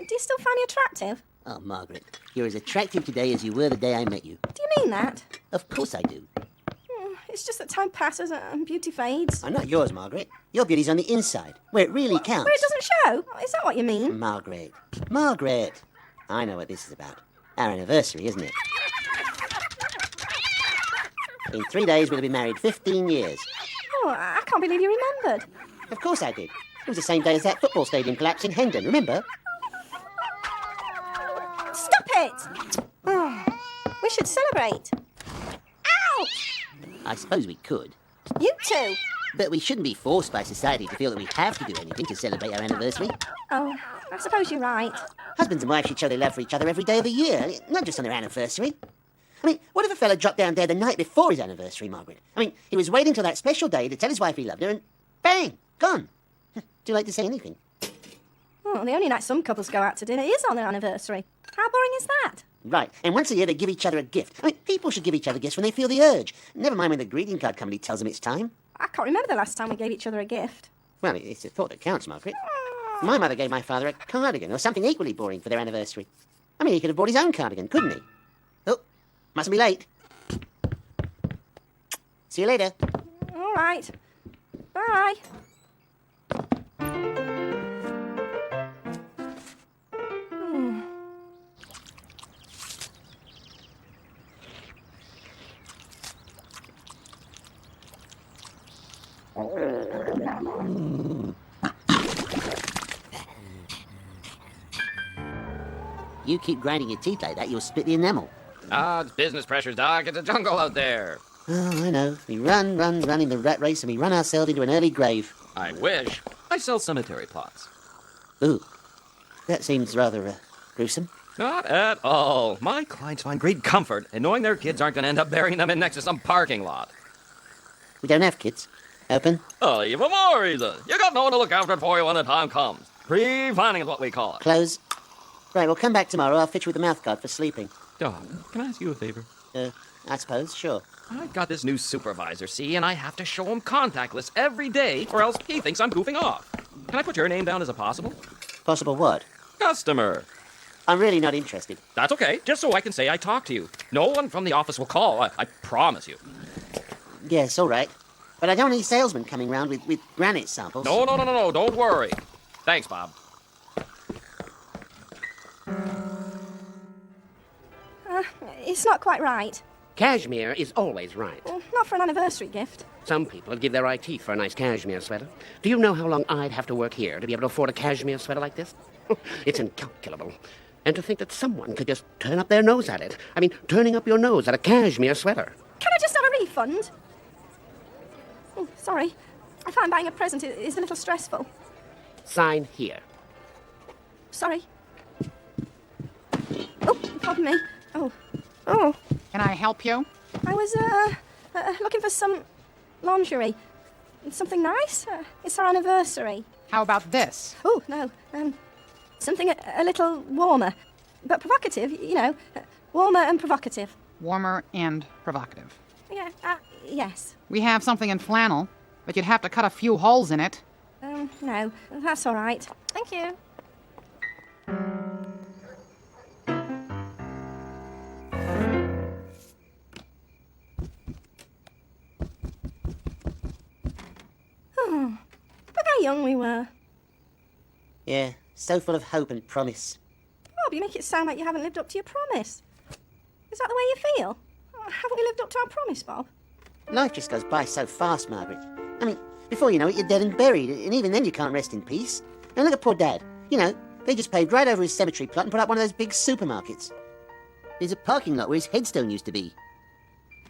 Do you still find me attractive? Oh, Margaret, you're as attractive today as you were the day I met you. Do you mean that? Of course I do. It's just that time passes and beauty fades. I'm not yours, Margaret. Your beauty's on the inside, where it really counts. Where it doesn't show? Is that what you mean? Margaret. Margaret. I know what this is about. Our anniversary, isn't it? In 3 days, we'll have been married 15 years. Oh, I can't believe you remembered. Of course I did. It was the same day as that football stadium collapse in Hendon, remember? Stop it! Oh, we should celebrate. Ouch! I suppose we could. You too. But we shouldn't be forced by society to feel that we have to do anything to celebrate our anniversary. Oh, I suppose you're right. Husbands and wives should show their love for each other every day of the year, not just on their anniversary. I mean, what if a fella dropped down dead the night before his anniversary, Margaret? I mean, he was waiting till that special day to tell his wife he loved her, and bang, gone. Too late to say anything. Oh, the only night some couples go out to dinner is on their anniversary. How boring is that? Right, and once a year they give each other a gift. I mean, people should give each other gifts when they feel the urge. Never mind when the greeting card company tells them it's time. I can't remember the last time we gave each other a gift. Well, it's a thought that counts, Margaret. My mother gave my father a cardigan, or something equally boring for their anniversary. I mean, he could have bought his own cardigan, couldn't he? Oh, mustn't be late. See you later. All right. Bye. You keep grinding your teeth like that, you'll split the enamel. Ah, it's business pressures, Doc. It's a jungle out there. Oh, I know. We run in the rat race, and we run ourselves into an early grave. I wish. I sell cemetery plots. Ooh, that seems rather gruesome. Not at all. My clients find great comfort in knowing their kids aren't going to end up burying them in next to some parking lot. We don't have kids. Open? Oh, even more reason. You got no one to look after it for you when the time comes. Pre-planning is what we call it. Close. Right, we'll come back tomorrow. I'll fit you with a mouthguard for sleeping. Doc, can I ask you a favor? I suppose, sure. I've got this new supervisor, see, and I have to show him contact lists every day, or else he thinks I'm goofing off. Can I put your name down as a possible? Possible what? Customer. I'm really not interested. That's okay, just so I can say I talked to you. No one from the office will call, I promise you. Yes, all right. But I don't need salesmen coming round with granite samples. No, don't worry. Thanks, Bob. It's not quite right. Cashmere is always right. Well, not for an anniversary gift. Some people would give their eye teeth for a nice cashmere sweater. Do you know how long I'd have to work here to be able to afford a cashmere sweater like this? It's incalculable. And to think that someone could just turn up their nose at it. I mean, turning up your nose at a cashmere sweater. Can I just have a refund? Oh, sorry. I find buying a present is a little stressful. Sign here. Sorry. Oh, pardon me. Oh. Can I help you? I was, looking for some lingerie. Something nice. It's our anniversary. How about this? Oh, no. Something a little warmer. But provocative, you know. Warmer and provocative. Warmer and provocative. Yeah, yes. We have something in flannel, but you'd have to cut a few holes in it. No, that's all right. Thank you. Look how young we were. Yeah, so full of hope and promise. Bob, you make it sound like you haven't lived up to your promise. Is that the way you feel? Haven't we lived up to our promise, Bob? Life just goes by so fast, Margaret. I mean, before you know it, you're dead and buried, and even then you can't rest in peace. And look at poor Dad. You know, they just paved right over his cemetery plot and put up one of those big supermarkets. There's a parking lot where his headstone used to be.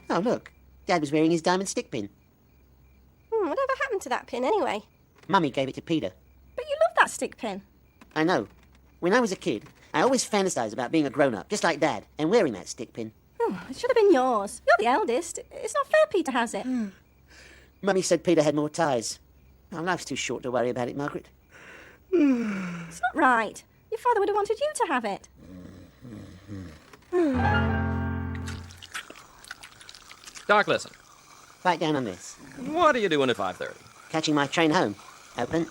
Oh, look. Dad was wearing his diamond stick pin. Whatever happened to that pin, anyway? Mummy gave it to Peter. But you love that stick pin. I know. When I was a kid, I always fantasized about being a grown-up, just like Dad, and wearing that stick pin. Oh, it should have been yours. You're the eldest. It's not fair Peter has it. Mummy said Peter had more ties. Oh, life's too short to worry about it, Margaret. It's not right. Your father would have wanted you to have it. Doc, listen. Write down on this. What are you doing at 5:30? Catching my train home. Open.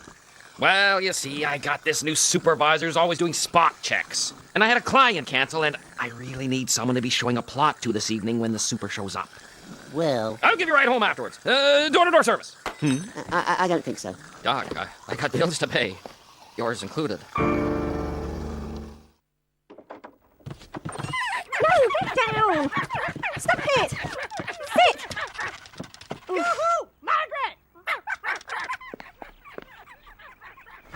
Well, you see, I got this new supervisor who's always doing spot checks. And I had a client cancel, and I really need someone to be showing a plot to this evening when the super shows up. Well, I'll give you a ride home afterwards. Door-to-door service. I don't think so. Doc, I got bills to pay. Yours included. No, get down! Stop it! Sit! Yoo-hoo! Margaret!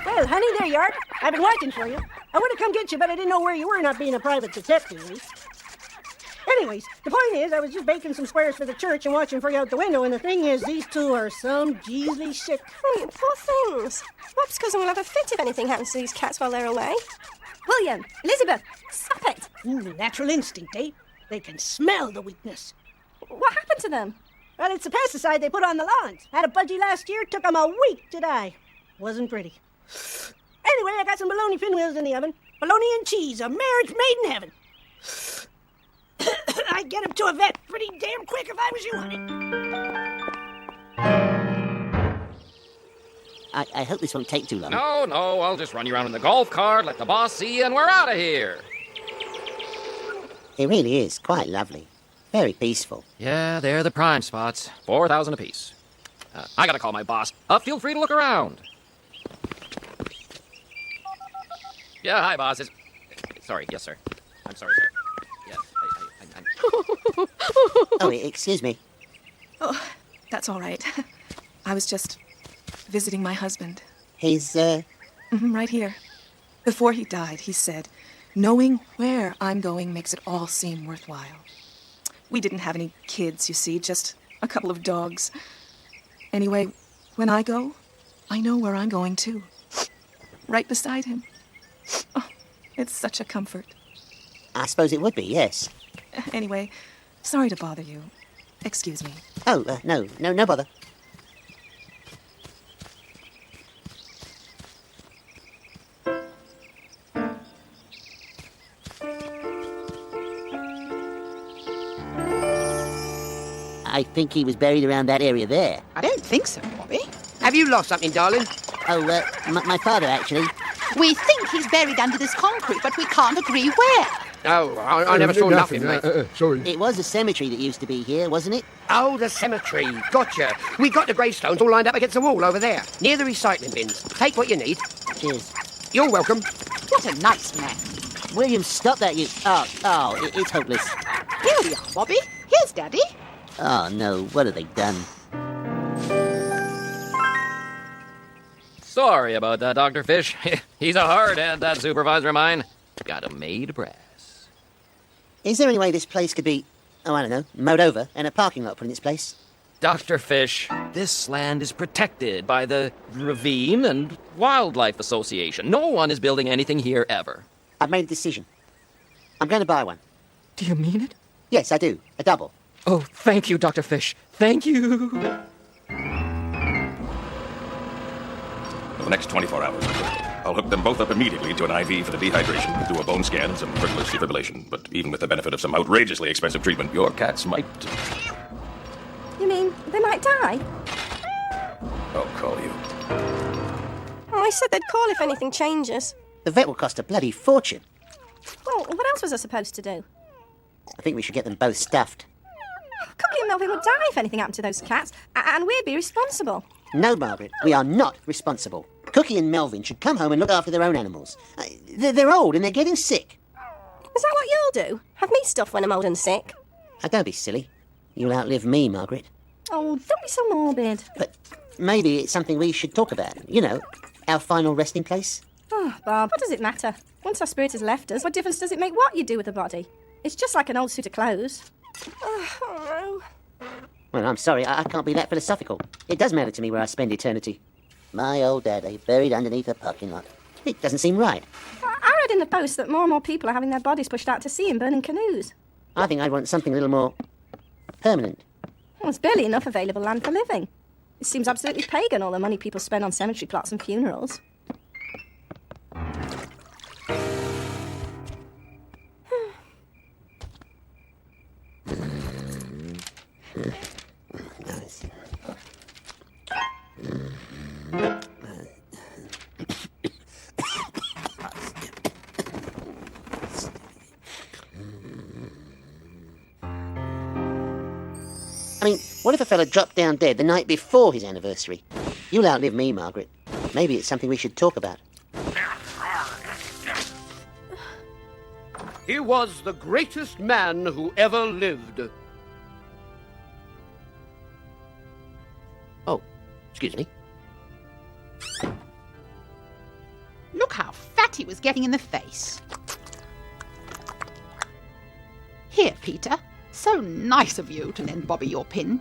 Well, honey, there you are. I've been waiting for you. I would have come get you, but I didn't know where you were, not being a private detective. Anyways, the point is, I was just baking some squares for the church and watching for you out the window, and the thing is, these two are some geezly sick. Oh, you poor things. Bob's cousin will have a fit if anything happens to these cats while they're away. William, Elizabeth, stop it! Natural instinct, eh? They can smell the weakness. What happened to them? Well, it's a pesticide they put on the lawns. Had a budgie last year, took 'em a week to die. Wasn't pretty. Anyway, I got some bologna pinwheels in the oven. Bologna and cheese, a marriage made in heaven. I'd get 'em to a vet pretty damn quick if I was you, honey. I hope this won't take too long. No, I'll just run you around in the golf cart, let the boss see you, and we're out of here. It really is quite lovely. Very peaceful. Yeah, they're the prime spots. 4,000 apiece. I gotta call my boss. Feel free to look around. Yeah, hi, boss. Sorry, yes, sir. I'm sorry, sir. Yes, I'm... Oh, excuse me. Oh, that's all right. I was just visiting my husband. He's, Right here. Before he died, he said, knowing where I'm going makes it all seem worthwhile. We didn't have any kids, you see, just a couple of dogs. Anyway, when I go, I know where I'm going too. Right beside him. Oh, it's such a comfort. I suppose it would be, yes. Anyway, sorry to bother you. Excuse me. Oh, no bother. I think he was buried around that area there. I don't think so, Bobby. Have you lost something, darling? Oh, my father, actually. We think he's buried under this concrete, but we can't agree where. Oh, I never saw nothing, mate. Sorry. It was a cemetery that used to be here, wasn't it? Oh, the cemetery. Gotcha. We got the gravestones all lined up against the wall over there, near the recycling bins. Take what you need. Cheers. You're welcome. What a nice man. William, stop that, you... Oh, it's hopeless. Here we are, Bobby. Here's Daddy. Oh, no, what have they done? Sorry about that, Dr. Fish. He's a hard hand, that supervisor of mine. Got him made brass. Is there any way this place could be, I don't know, mowed over and a parking lot put in its place? Dr. Fish, this land is protected by the Ravine and Wildlife Association. No one is building anything here ever. I've made a decision. I'm going to buy one. Do you mean it? Yes, I do. A double. Oh, thank you, Dr. Fish. Thank you. For the next 24 hours, I'll hook them both up immediately into an IV for the dehydration, do a bone scan and some frivolous defibrillation. But even with the benefit of some outrageously expensive treatment, your cats might... You mean they might die? I'll call you. Oh, I said they'd call if anything changes. The vet will cost a bloody fortune. Well, what else was I supposed to do? I think we should get them both stuffed. Cookie and Melvin would die if anything happened to those cats, and we'd be responsible. No, Margaret, we are not responsible. Cookie and Melvin should come home and look after their own animals. They're old and they're getting sick. Is that what you'll do? Have me stuffed when I'm old and sick? Now, don't be silly. You'll outlive me, Margaret. Oh, don't be so morbid. But maybe it's something we should talk about. You know, our final resting place. Oh, Bob, what does it matter? Once our spirit has left us, what difference does it make what you do with the body? It's just like an old suit of clothes. Oh, no. Well, I'm sorry, I can't be that philosophical. It does matter to me where I spend eternity. My old daddy buried underneath a parking lot. It doesn't seem right. I read in the Post that more and more people are having their bodies pushed out to sea in burning canoes. I think I'd want something a little more permanent. Well, there's barely enough available land for living. It seems absolutely pagan, all the money people spend on cemetery plots and funerals. What if a fella dropped down dead the night before his anniversary? You'll outlive me, Margaret. Maybe it's something we should talk about. He was the greatest man who ever lived. Oh, excuse me. Look how fat he was getting in the face. Here, Peter. So nice of you to lend Bobby your pin.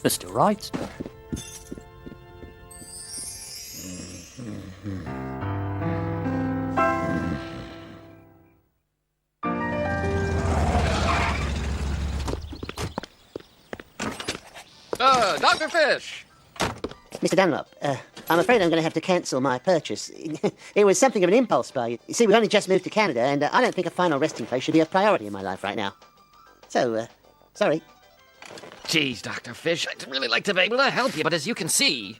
Mr. Wright. Dr. Fish! Mr. Dunlop, I'm afraid I'm going to have to cancel my purchase. It was something of an impulse buy. You see, we've only just moved to Canada, and I don't think a final resting place should be a priority in my life right now. So, sorry. Geez, Dr. Fish, I'd really like to be able to help you, but as you can see...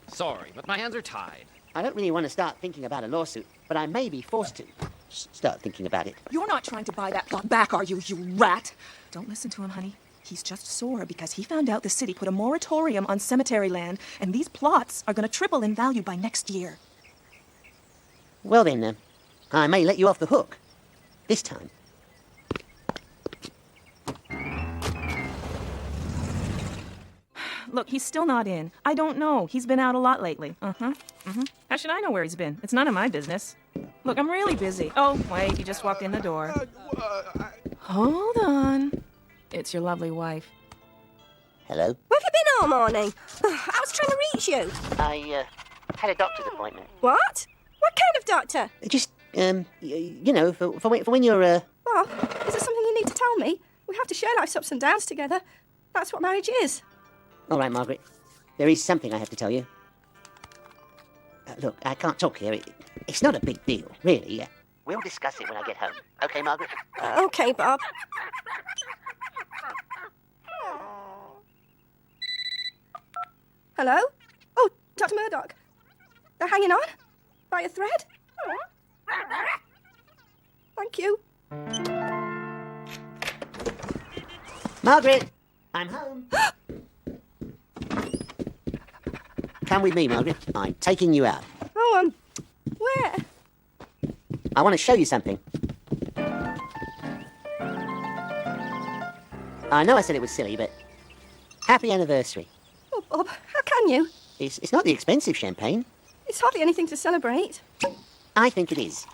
Sorry, but my hands are tied. I don't really want to start thinking about a lawsuit, but I may be forced to start thinking about it. You're not trying to buy that plot back, are you, you rat? Don't listen to him, honey. He's just sore because he found out the city put a moratorium on cemetery land, and these plots are going to triple in value by next year. Well then, I may let you off the hook. This time. Look, he's still not in. I don't know. He's been out a lot lately. How should I know where he's been? It's none of my business. Look, I'm really busy. Oh, wait, he just walked in the door. Hold on. It's your lovely wife. Hello? Where have you been all morning? I was trying to reach you. I, had a doctor's appointment. What? What kind of doctor? Just, you know, for when you're, Bob, is there something you need to tell me? We have to share life's ups and downs together. That's what marriage is. All right, Margaret. There is something I have to tell you. Look, I can't talk here. It's not a big deal, really. We'll discuss it when I get home. Okay, Margaret? Okay, Bob. Hello? Oh, Dr. Murdoch. They're hanging on? By a thread? Thank you. Margaret! I'm home. Come with me, Margaret. I'm taking you out. Oh, where? I want to show you something. I know I said it was silly, but happy anniversary. Oh, Bob, how can you? It's not the expensive champagne. It's hardly anything to celebrate. I think it is.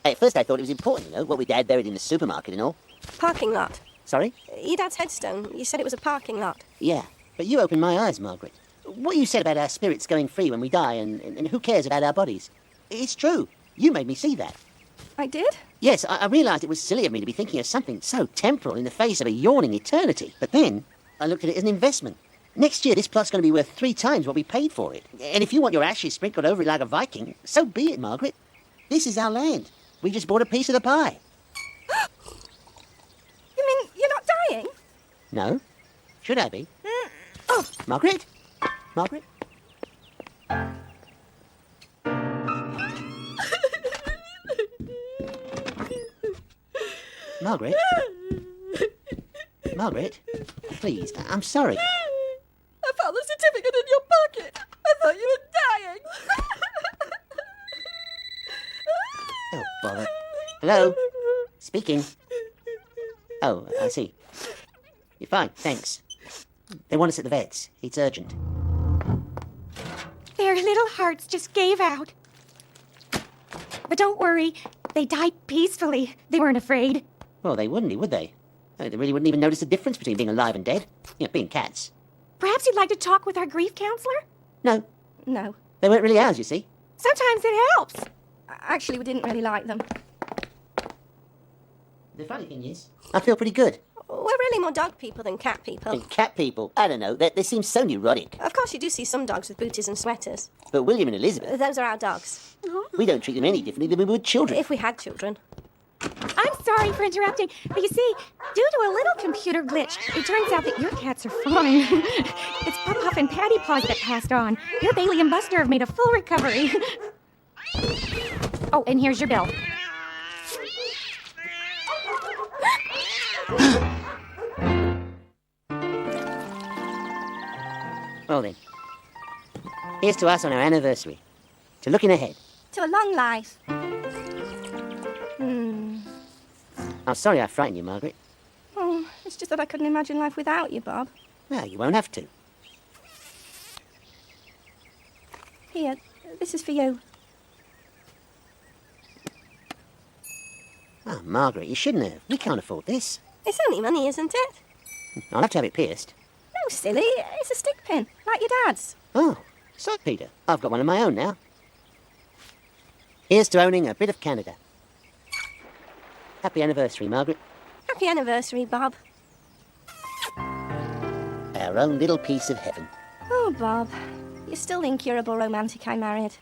At first I thought it was important, you know, what we Dad buried in the supermarket and all. Parking lot. Sorry? Your dad's headstone. You said it was a parking lot. Yeah, but you opened my eyes, Margaret. What you said about our spirits going free when we die and who cares about our bodies. It's true. You made me see that. I did? Yes, I realised it was silly of me to be thinking of something so temporal in the face of a yawning eternity. But then I looked at it as an investment. Next year, this plot's going to be worth 3 times what we paid for it. And if you want your ashes sprinkled over it like a Viking, so be it, Margaret. This is our land. We just bought a piece of the pie. You mean you're not dying? No. Should I be? Oh, Margaret? Margaret? Margaret? Margaret? Please, I'm sorry. I found the certificate in your pocket. I thought you were dying. Oh, bother. Hello? Speaking. Oh, I see. You're fine, thanks. They want us at the vet's. It's urgent. Their little hearts just gave out. But don't worry, they died peacefully. They weren't afraid. Well, they wouldn't, would they? They really wouldn't even notice the difference between being alive and dead. You know, being cats. Perhaps you'd like to talk with our grief counselor? No. No. They weren't really ours, you see. Sometimes it helps. Actually, we didn't really like them. The funny thing is, I feel pretty good. We're really more dog people than cat people. And cat people, I don't know, they seem so neurotic. Of course, you do see some dogs with booties and sweaters. But William and Elizabeth... Those are our dogs. We don't treat them any differently than we would children. If we had children. I'm sorry for interrupting, but you see, due to a little computer glitch, it turns out that your cats are fine. It's Puff and Patty Paws that passed on. Your Bailey and Buster have made a full recovery. Oh, and here's your bill. Well then, here's to us on our anniversary. To looking ahead. To a long life. I'm sorry I frightened you, Margaret. Oh, it's just that I couldn't imagine life without you, Bob. Well, you won't have to. Here, this is for you. Oh, Margaret, you shouldn't have. We can't afford this. It's only money, isn't it? I'll have to have it pierced. No, silly. It's a stick pin, like your dad's. Oh, so, Peter, I've got one of my own now. Here's to owning a bit of Canada. Happy anniversary, Margaret. Happy anniversary, Bob. Our own little piece of heaven. Oh, Bob. You're still the incurable romantic I married.